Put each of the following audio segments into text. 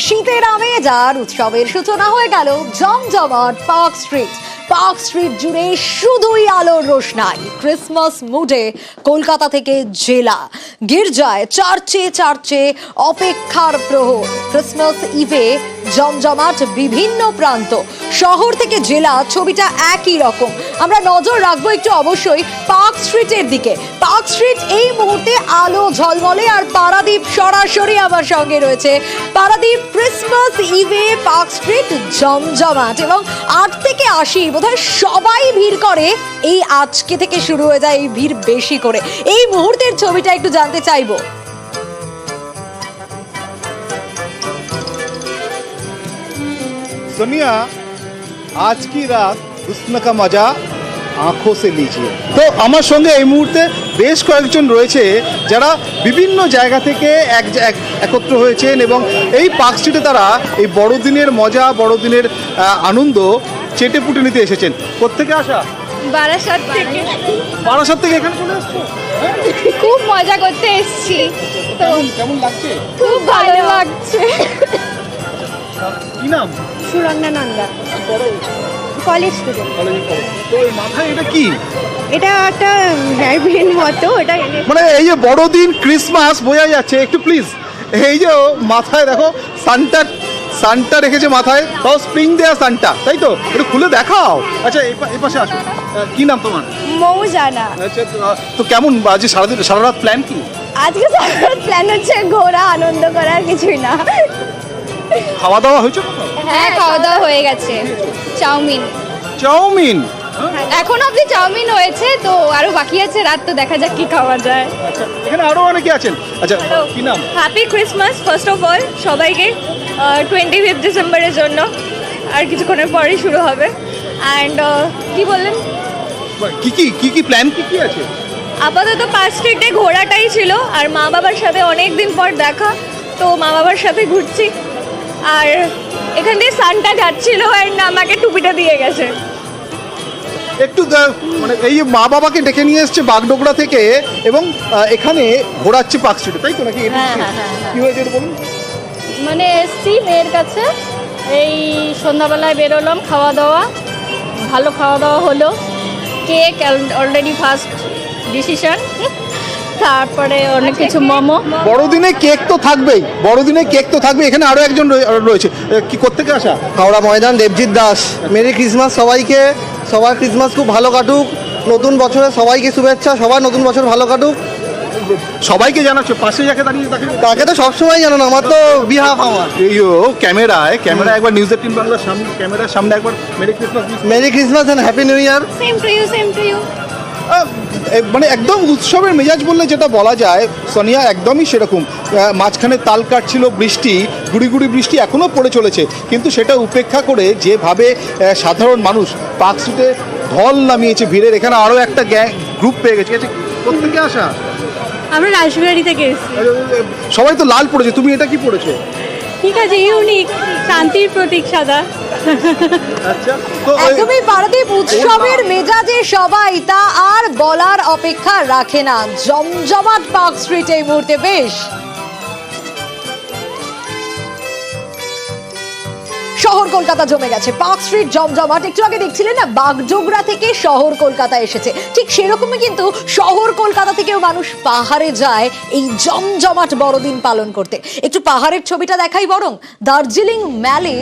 শীতের আমেজ আর উৎসবের সূচনা হয়ে গেল জমজমাট পার্ক স্ট্রিট। পার্ক স্ট্রিট জুড়ে শুধুই আলোর রোশনাই। ক্রিসমাস মুডে কলকাতা থেকে জেলা গির্জায় চার্চে চার্চে অপেক্ষার প্রহর। ক্রিসমাস ইভে জমজমাট বিভিন্ন প্রান্ত, শহর থেকে জেলা, ছবিটা একই রকম। আমরা নজর রাখবো একটু অবশ্যই পার্ক স্ট্রিটের দিকে। পার্ক স্ট্রিট এই মুহূর্তে আলো ঝলমলে, আর পারাদীপ সরাসরি আমার সঙ্গে রয়েছে। পারাদীপ, ক্রিসমাস ইভে পার্ক স্ট্রিট জমজমাট এবং 8 থেকে 80 বোধহয় সবাই ভিড় করে। এই আজকে থেকে শুরু হয়ে যায় এই ভিড় বেশি করে। এই মুহূর্তের ছবিটা একটু জানতে চাইবো। सोनिया, आज की रात हुस्न का मजा आंखों से लीजिए। তো আমার সঙ্গে এই মুহূর্তে বেশ কয়েকজন রয়েছে যারা বিভিন্ন জায়গা থেকে একত্র হয়েছেন এবং এই পার্ক স্ট্রিটে তারা এই বড়দিনের মজা, বড়দিনের আনন্দ চেটে পুটে নিতে এসেছেন। কোত্থেকে আসা? বারাসাত থেকে। বারাসাত থেকে এখানে চলে এসছো? খুব মজা করতে এসেছি। তো কেমন লাগছে? খুব ভালো লাগছে। কি নাম? সুরন্যা নন্দা, কলেজ স্টুডেন্ট। তো এই মাথায় এটা কি? এটা একটা হ্যারবিন মতো, এটা মানে এই যে বড়দিন, ক্রিসমাস বোঝা যাচ্ছে। একটু প্লিজ, এই যে মাথায় দেখো সান্টা রেখেছে মাথায়, তাও স্প্রিং দেয়া সান্টা, তাই তো? একটু খুলে দেখাও। আচ্ছা এই পাশে আসো। কি নাম তোমার? মৌজানা। আচ্ছা, তো কেমন আজকে সারা রাত প্ল্যান কি? আজকে সারা প্ল্যান হচ্ছে ঘোরা, আনন্দ করার, কিছুই না। খাওয়া দাওয়া হয়েছে? হ্যাঁ, খাওয়া দাওয়া হয়ে গেছে। চাউমিন এখন অবধি চাউমিন হয়েছে, তো আরো বাকি আছে রাত, তো দেখা যাক কি খাওয়া যায়। আচ্ছা, এখানে আরো অনেকে আছেন। আচ্ছা, কি নাম? Happy Christmas first of all সবাইকে। 25 ডিসেম্বরের জন্য আর কিছুক্ষণের পরেই শুরু হবে। অ্যান্ড কি বললেন, কি প্ল্যান কি আছে? আপাতত পার্ক স্ট্রিটে ঘোরাটাই ছিল, আর মা বাবার সাথে অনেক দিন পর দেখা, তো মা বাবার সাথে ঘুরছি। আর এখান দিয়ে সানটা যাচ্ছিল অ্যান্ড আমাকে টুপিটা দিয়ে গেছে। একটু মানে এই মা বাবাকে ডেকে নিয়ে এসছে বাগডোগরা থেকে এবং এখানে ঘোরাচ্ছে পার্ক স্ট্রিটে, তাই তো নাকি? হ্যাঁ। কি হয়েছে একটু বলুন। মানে এসছি মেয়ের কাছে, এই সন্ধ্যাবেলায় বেরোলাম, খাওয়া দাওয়া হলো, কেক অলরেডি ফার্স্ট ডিসিশন, তারপরে অনেক কিছু মোমো। বড়দিনে কেক তো থাকবেই, এখানে আরো একজন রয়েছে। কি কোত্থেকে আসা? হাওড়া ময়দান, দেবজিৎ দাস। মেরি ক্রিসমাস সবাইকে, সবার ক্রিসমাস খুব ভালো কাটুক। নতুন বছরে সবাইকে শুভেচ্ছা, সবার নতুন বছর ভালো কাটুক। সবাইকে জানাচ্ছ, পাশে যাকে দাঁড়িয়ে তাকে তো সবসময় জানো না, আমার তো বিহাফ আমার। ক্যামেরায় একবার নিউজ 18 বাংলার সামনে, ক্যামেরার সামনে একবার merry Christmas and happy new year. Same to you. মানে একদম উৎসবের মেজাজ বললে যেটা বলা যায় সোনিয়া, একদমই সেরকম। মাঝখানে তাল কাটছিল বৃষ্টি, গুড়ি বৃষ্টি এখনও পড়ে চলেছে, কিন্তু সেটা উপেক্ষা করে যেভাবে সাধারণ মানুষ পার্ক স্ট্রিটে ঢল নামিয়েছে ভিড়ের। এখানে আরও একটা গ্রুপ পেয়ে গেছে। কোথেকে আসা? আমরা রাজবিহারি থেকে এসেছি। সবাই তো লাল পড়েছে, তুমি এটা কি পড়েছো? ঠিক আছে, ইউনিক, শান্তির প্রতীক সাদা। আচ্ছা, তো একদমই পারাদীপ, উৎসবের মেজাজে সবাই, তা আর বলার অপেক্ষা রাখে না। জমজমাট পার্ক স্ট্রিট এই মুহূর্তে বেশ। শহর কলকাতা জমে গেছে, পার্ক স্ট্রিট জমজমাট। একটু আগে দেখছিলেন না, বাগডোগরা থেকে শহর কলকাতা এসেছে, ঠিক সেরকমই কিন্তু শহর কলকাতা থেকেও মানুষ পাহাড়ে যায় এই জমজমাট বড়দিন পালন করতে। একটু পাহাড়ের ছবিটা দেখাই বরং। দার্জিলিং ম্যালে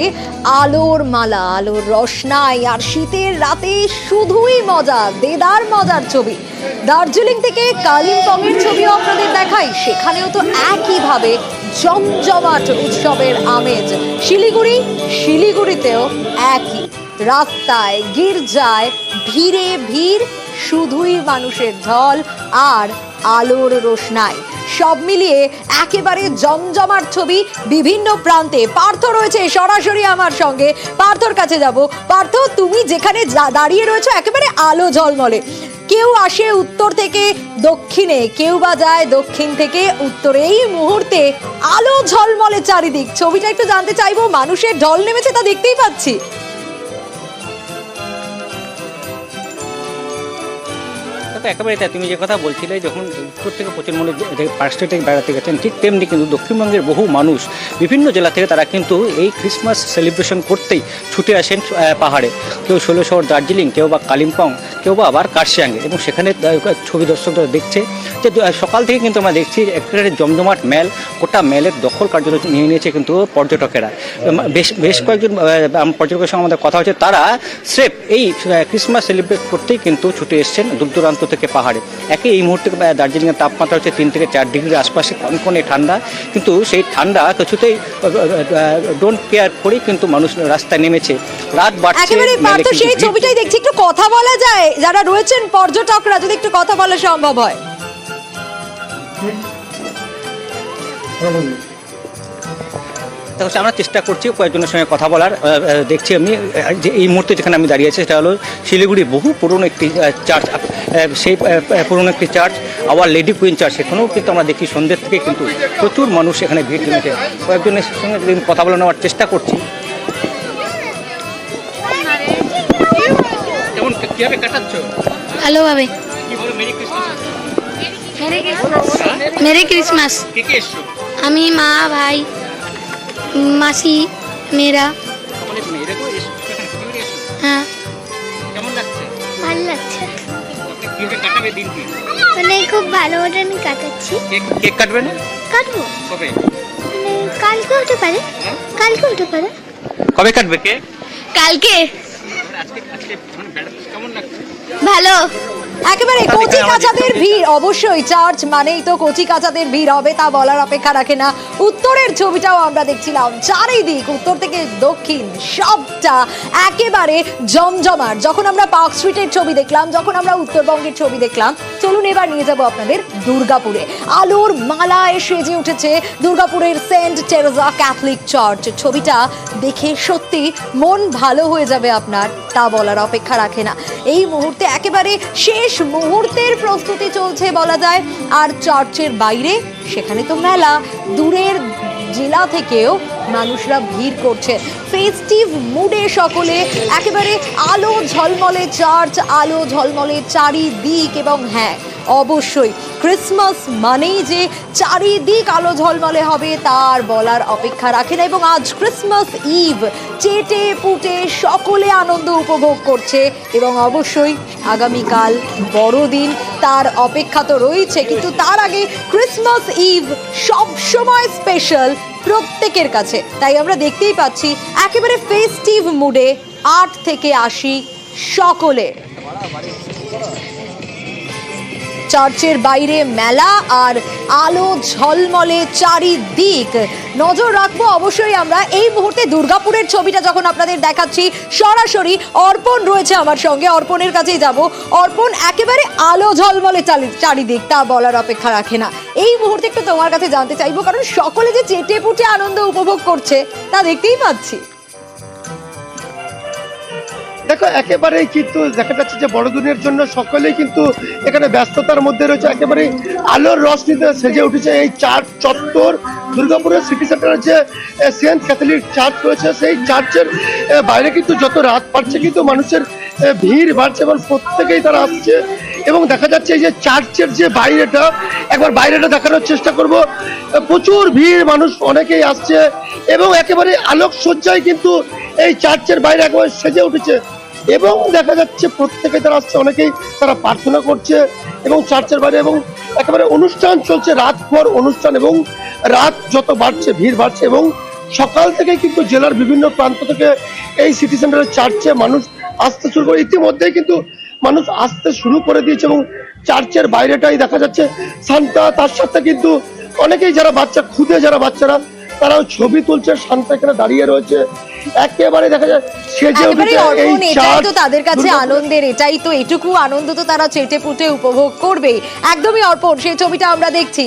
আলোর মালা, আলোর রসনাই, আর শীতের রাতে শুধুই মজা, দেদার মজার ছবি। দার্জিলিং থেকে কালিম্পংয়ের ছবিও আপনাদের দেখাই, সেখানেও তো একইভাবে জমজমাট উৎসবের আমেজ। শিলিগুড়িতেও একই, রাস্তায়, গির্জায় ভিড়ে ভিড়, শুধুই মানুষের ঢল আর আলোর রোশনাই। সব মিলিয়ে একেবারে জমজমাট ছবি বিভিন্ন প্রান্তে। পার্থ রয়েছে সরাসরি আমার সঙ্গে, পার্থর কাছে যাব। পার্থ, তুমি যেখানে দাঁড়িয়ে রয়েছো একেবারে আলো ঝলমলে। কেউ আসে উত্তর থেকে দক্ষিণে, কেউ বা যায় দক্ষিণ থেকে উত্তরে। এই মুহূর্তে আলো ঝলমলে চারিদিক, ছবিটা একটু জানতে চাইবো। মানুষের ঢল নেমেছে, তা দেখতেই পাচ্ছি। দেখো একেবারে তাই, তুমি যে কথা বলছিলে যখন উত্তর থেকে প্রচুর মানুষ পার্ক স্ট্রিটে বেড়াতে গেছেন, ঠিক তেমনি কিন্তু দক্ষিণবঙ্গের বহু মানুষ বিভিন্ন জেলা থেকে তারা কিন্তু এই ক্রিসমাস সেলিব্রেশন করতেই ছুটে আসেন পাহাড়ে। কেউ ষোলশহর, দার্জিলিং, কেউ বা কালিম্পং, কেউ বা আবার কার্শিয়াঙ্গে। এবং সেখানে ছবি দর্শকরা দেখছে যে সকাল থেকে কিন্তু আমরা দেখছি একেবারে জমজমাট মেল, গোটা মেলের দখল কার্য নিয়ে নিয়েছে কিন্তু পর্যটকেরা। বেশ কয়েকজন পর্যটকের সঙ্গে আমাদের কথা হচ্ছে, তারা স্রেফ এই ক্রিসমাস সেলিব্রেট করতেই কিন্তু ছুটে এসছেন দূর দূরান্ত থেকে পাহাড়ে। এই মুহূর্তে দার্জিলিংয়ের তাপমাত্রা হচ্ছে 3 থেকে 4 ডিগ্রির আশপাশে, কনকনে ঠান্ডা। কিন্তু সেই ঠান্ডা কিছুতেই ডোন্ট কেয়ার করেই কিন্তু মানুষ রাস্তায় নেমেছে। রাত বাড়ছে, একেবারে পার্থ, সেই ছবিটাই দেখছি। একটু কথা বলা যায়, যারা রয়েছেন পর্যটকরা, যদি একটু কথা বলা সম্ভব হয়। আমরা চেষ্টা করছি কয়েকজনের সঙ্গে কথা বলার। দেখছি আমি যে এই মুহূর্তে যেখানে আমি দাঁড়িয়ে আছি সেটা হলো শিলিগুড়ি বহু পুরনো একটি চার্চ। সেই পুরনো একটি church, hour lady queen church, সেখানেও কিন্তু আমরা দেখি সন্ধ্যের থেকে কিন্তু প্রচুর মানুষ এখানে ভিড় জমেছে। কয়েকজনের সঙ্গে যদি কথা বলে নেওয়ার চেষ্টা করছি। কেমন কীভাবে কাটাচ্ছ? ভালোভাবে। Merry Christmas. কে কে এসছো? আমি, মা, ভাই, মাসি, মেয়েরা। হ্যাঁ, কেমন লাগছে? ভালো লাগছে। কিভাবে কাটাবে দিনটি? মানে খুব ভালো মতন কাটাচ্ছি। কেক কাটবে না? কাটবো। কবে? মানে কালকে হতে পারে। কালকে হতে পারে। কবে কাটবে কেক? কালকে। আজকে কেমন লাগছে? ভালো। একেবারে কচি কাঁচাদের ভিড়, অবশ্যই চার্চ মানেই তো কচি কাঁচাদের ভিড় হবে, তা বলার অপেক্ষা রাখে না। উত্তরের ছবিটাও আমরা দেখছিলাম, চারিদিক উত্তর থেকে দক্ষিণ সবটা একেবারে জমজমাট। যখন আমরা পার্ক স্ট্রিটের ছবি দেখলাম, যখন আমরা উত্তরবঙ্গের ছবি দেখলাম, চলুন এবার নিয়ে যাব আপনাদের দুর্গাপুরে। আলোর মালায় সেজে উঠেছে দুর্গাপুরের সেন্ট টেরেজা ক্যাথলিক চার্চ। ছবিটা দেখে সত্যি মন ভালো হয়ে যাবে আপনার, তা বলার অপেক্ষা রাখে না। এই মুহূর্তে একেবারে শেষ মুহূর্তের প্রস্তুতি চলছে বলা যায়। আর চার্চের বাইরে সেখানে তো মেলা, দূরের জেলা থেকেও মানুষরা ভিড় করছে। ফেস্টিভ মুডে সকলে, একেবারে আলো ঝলমলে চার্চ, আলো ঝলমলে চারিদিক। এবং হ্যাঁ, অবশ্যই ক্রিসমাস মানেই যে চারিদিক আলো ঝলমলে হবে তার বলার অপেক্ষা রাখে না। এবং আজ ক্রিসমাস ইভ, চেটে পুটে সকলে আনন্দ উপভোগ করছে। এবং অবশ্যই আগামীকাল বড়দিন, তার অপেক্ষা তো রয়েছে। কিন্তু তার আগে ক্রিসমাস ইভ সবসময় স্পেশাল প্রত্যেকের কাছে। তাই আমরা দেখতেই পাচ্ছি একেবারে ফেস্টিভ মুডে 8 থেকে 80 সকলে। চার্চের বাইরে মেলা আর আলো ঝলমলে চারিদিক। নজর রাখবো অবশ্যই আমরা এই মুহূর্তে দুর্গাপুরের ছবিটা যখন আপনাদের দেখাচ্ছি সরাসরি। অর্পণ রয়েছে আমার সঙ্গে, অর্পণের কাছেই যাব। অর্পণ, একেবারে আলো ঝলমলে চারিদিক, তা বলার অপেক্ষা রাখে না। এই মুহূর্তে একটু তোমার কাছে জানতে চাইবো, কারণ সকলে যে চেটে পুটে আনন্দ উপভোগ করছে তা দেখতেই পাচ্ছি। দেখো, একেবারেই কিন্তু দেখা যাচ্ছে যে বড়দিনের জন্য সকলেই কিন্তু এখানে ব্যস্ততার মধ্যে রয়েছে। একেবারে আলোর রশ্মিতে সেজে উঠেছে এই চার্চ চত্বর। দুর্গাপুরের সিটি সেন্টারের যে সেন্ট ক্যাথলিক চার্চ রয়েছে, সেই চার্চের বাইরে কিন্তু যত রাত বাড়ছে কিন্তু মানুষের ভিড় বাড়ছে এবং প্রত্যেকেই তারা আসছে। এবং দেখা যাচ্ছে এই যে চার্চের যে বাইরেটা, একবার বাইরেটা দেখানোর চেষ্টা করব। প্রচুর ভিড়, মানুষ অনেকেই আসছে এবং একেবারে আলোকসজ্জায় কিন্তু এই চার্চের বাইরে একবার সেজে উঠেছে। এবং দেখা যাচ্ছে প্রত্যেকে তারা আসছে, অনেকেই তারা প্রার্থনা করছে এবং চার্চের বাইরে এবং একেবারে অনুষ্ঠান চলছে, রাত পর অনুষ্ঠান। এবং রাত যত বাড়ছে ভিড় বাড়ছে এবং সকাল থেকেই কিন্তু জেলার বিভিন্ন প্রান্ত থেকে এই সিটি সেন্টারের চার্চে মানুষ আসতে শুরু করে। ইতিমধ্যেই কিন্তু মানুষ আসতে শুরু করে দিয়েছে এবং চার্চের বাইরেটাই দেখা যাচ্ছে শান্তা, তার সাথে কিন্তু অনেকেই যারা বাচ্চা, খুদে যারা বাচ্চারা, তারাও ছবি তুলছে। শান্তা এখানে দাঁড়িয়ে রয়েছে, একেবারে দেখা যায় সেজে উঠেছে এই চার্চ। তো তাদের কাছে আনন্দের এটাই তো, এটুকু আনন্দ তো তারা চেটে পুটে উপভোগ করবে। একদমই অর্পণ, সেই ছবিটা আমরা দেখছি।